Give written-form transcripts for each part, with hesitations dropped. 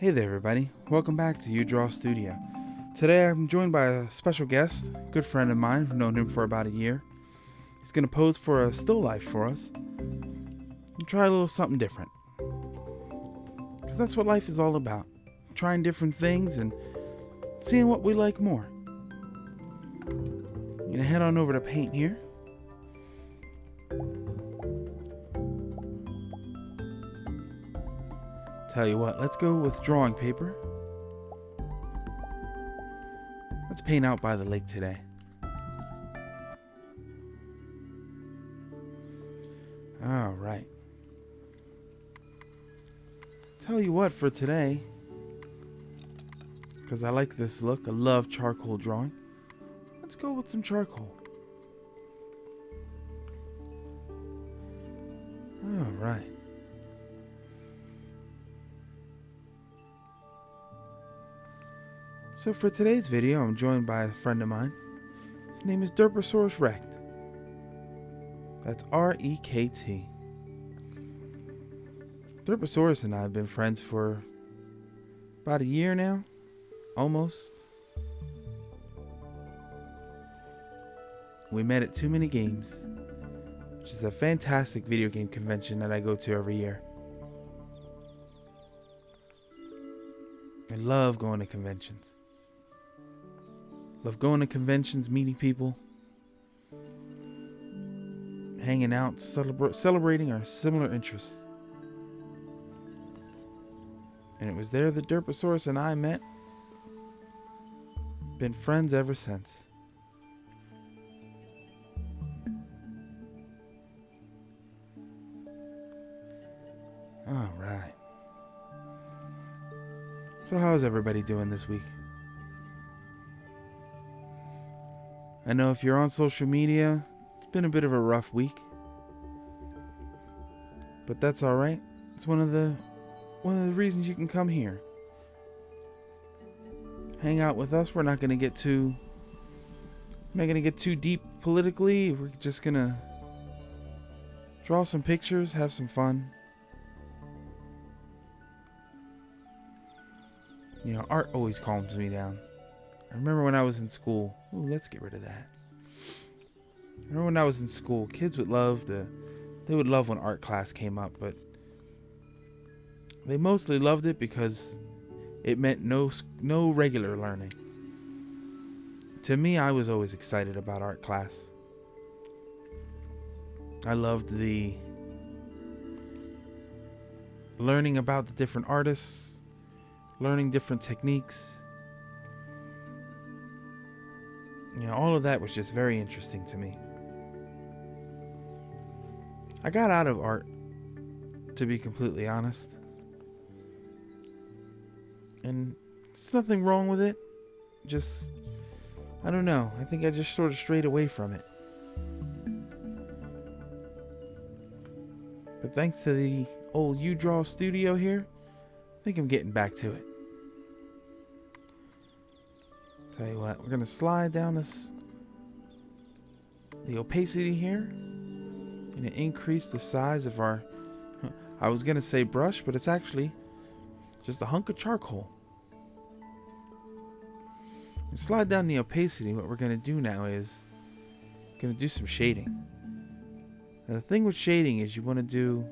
Hey there everybody, welcome back to You Draw Studio. Today I'm joined by a special guest, a good friend of mine. I've known him for about a year. He's going to pose for a still life for us and try a little something different. Because that's what life is all about, trying different things and seeing what we like more. I'm going to head on over to paint here. Tell you what, let's go with drawing paper. Let's paint out by the lake today. Alright. Tell you what, for today, because I like this look, I love charcoal drawing. Let's go with some charcoal. Alright. So for today's video, I'm joined by a friend of mine. His name is Derpy Rekt. That's R-E-K-T. Derpy and I have been friends for about a year now, almost. We met at Too Many Games, which is a fantastic video game convention that I go to every year. I love going to conventions. Love going to conventions, meeting people, hanging out, celebrating our similar interests. And it was there that Derpy and I met. Been friends ever since. Alright. So how's everybody doing this week? I know if you're on social media, it's been a bit of a rough week. But that's alright. It's one of the reasons you can come here. Hang out with us. We're not gonna get too deep politically. We're just gonna draw some pictures, have some fun. You know, art always calms me down. I remember when I was in school. Ooh, let's get rid of that. I remember when I was in school, kids would love when art class came up, but they mostly loved it because it meant no regular learning. To me, I was always excited about art class. I loved the learning about the different artists, learning different techniques. You know, all of that was just very interesting to me. I got out of art, to be completely honest. And there's nothing wrong with it. Just, I don't know. I think I just sort of strayed away from it. But thanks to the old You Draw Studio here, I think I'm getting back to it. Tell you what, we're going to slide down the opacity here. Going to increase the size of our, I was going to say brush, but it's actually just a hunk of charcoal. Slide down the opacity. What we're going to do now is going to do some shading. Now the thing with shading is you want to do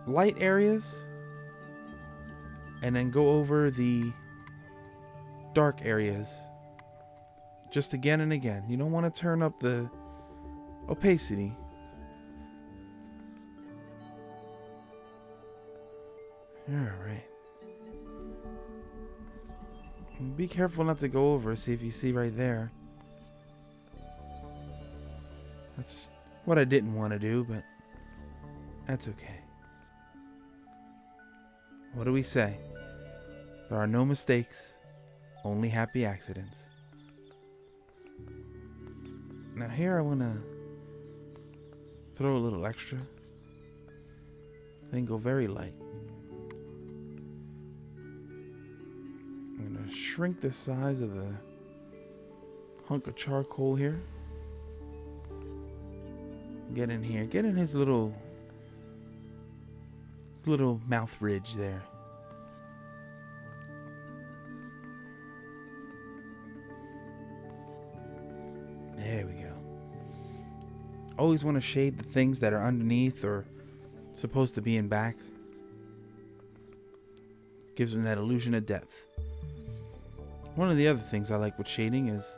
light areas and then go over the dark areas just again and again. You don't want to turn up the opacity. Alright. Be careful not to go over. See if you see right there. That's what I didn't want to do, but that's okay. What do we say? There are no mistakes, only happy accidents. Now here I want to throw a little extra, then go very light. I'm going to shrink the size of the hunk of charcoal here. Get in here, get in his little His little mouth ridge there. There we go. Always want to shade the things that are underneath or supposed to be in back. Gives them that illusion of depth. One of the other things I like with shading is,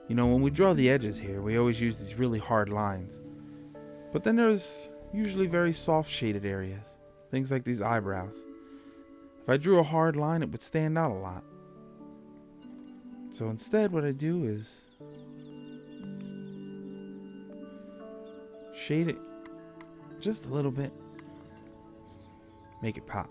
when we draw the edges here, we always use these really hard lines. But then there's usually very soft shaded areas. Things like these eyebrows. If I drew a hard line, it would stand out a lot. So instead, what I do is shade it just a little bit. Make it pop.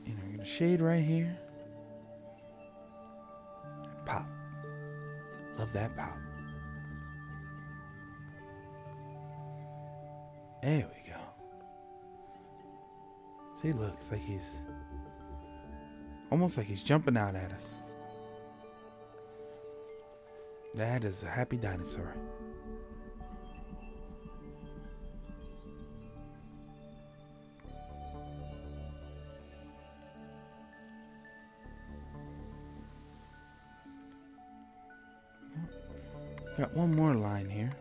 I'm going to shade right here. Pop. Love that pop. There we go. See, look, it's like he's almost like he's jumping out at us. That is a happy dinosaur. Got one more line here.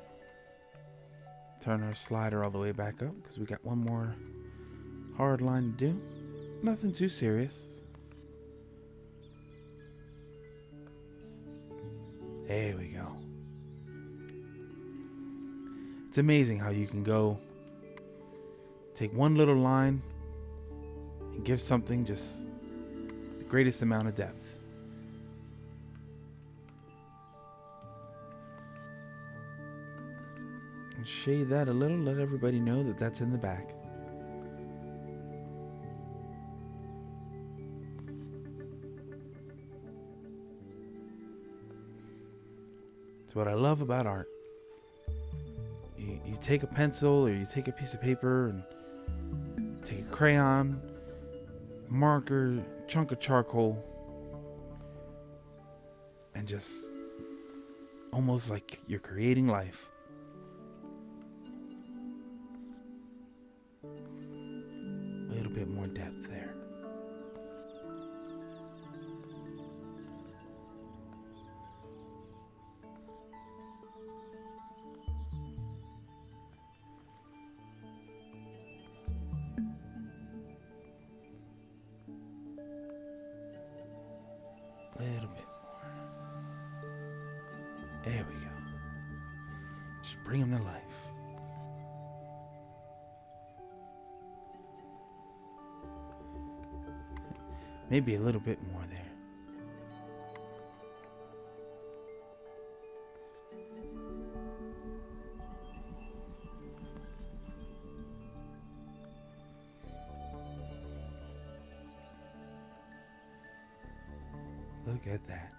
Turn our slider all the way back up because we got one more hard line to do. Nothing too serious. There we go. It's amazing how you can go take one little line and give something just the greatest amount of depth. And shade that a little, let everybody know that that's in the back. It's what I love about art. You take a pencil or you take a piece of paper and take a crayon, marker, chunk of charcoal, and just almost like you're creating life. A little bit more depth there. A little bit more. There we go. Just bring him to life. Maybe a little bit more there. Look at that.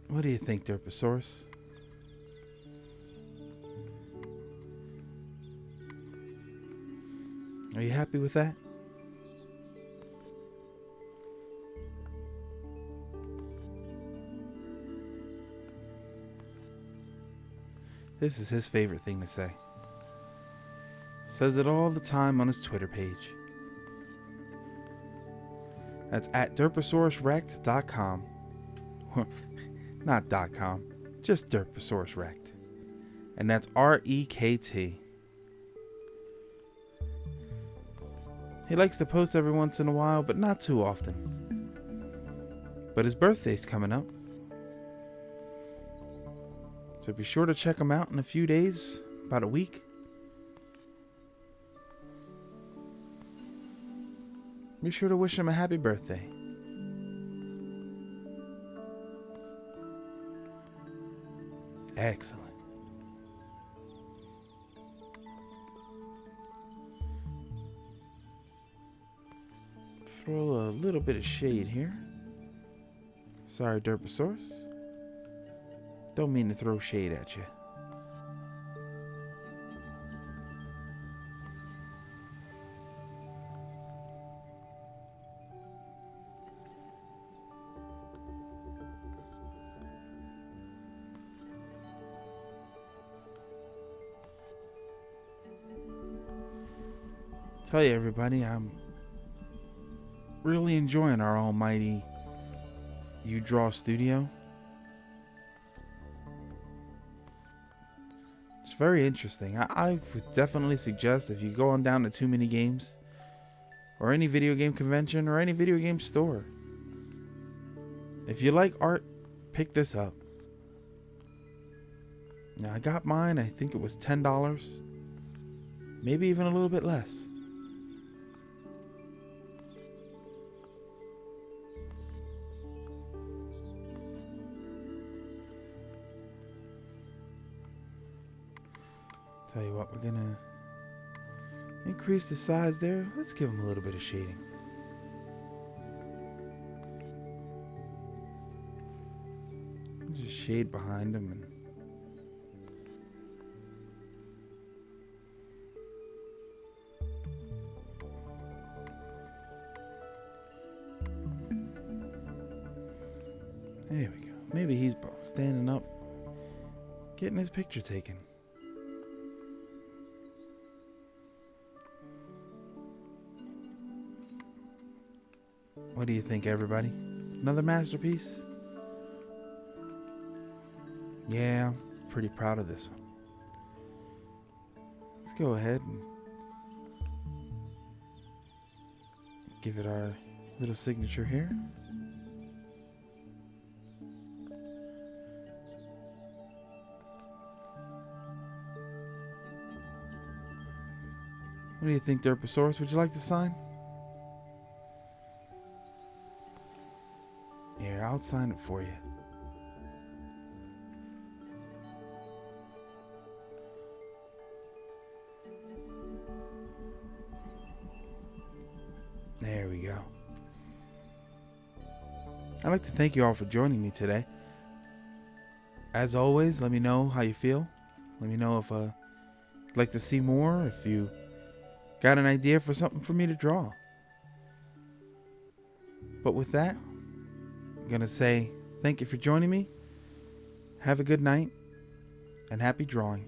What do you think, Derposaurus? Are you happy with that? This is his favorite thing to say. Says it all the time on his Twitter page. That's at derposaurusrect.com. Not .com, just derposaurusrect. And that's REKT. He likes to post every once in a while, but not too often. But his birthday's coming up. So be sure to check him out in a few days, about a week. Be sure to wish him a happy birthday. Excellent. Throw a little bit of shade here. Sorry, Derposaurus. Don't mean to throw shade at you. Tell you, everybody, I'm really enjoying our almighty You Draw Studio. It's very interesting. I would definitely suggest if you go on down to Too Many Games or any video game convention or any video game store, if you like art, pick this up. Now, I got mine, I think it was $10, maybe even a little bit less. Tell you what, we're gonna increase the size there. Let's give him a little bit of shading. Just shade behind him and there we go. Maybe he's standing up, getting his picture taken. What do you think, everybody? Another masterpiece? Yeah, I'm pretty proud of this one. Let's go ahead and give it our little signature here. What do you think, Derposaurus? Would you like to sign? Here, I'll sign it for you. There we go. I'd like to thank you all for joining me today. As always, let me know how you feel. Let me know if you'd like to see more, if you got an idea for something for me to draw. But with that, I'm going to say thank you for joining me. Have a good night and happy drawing.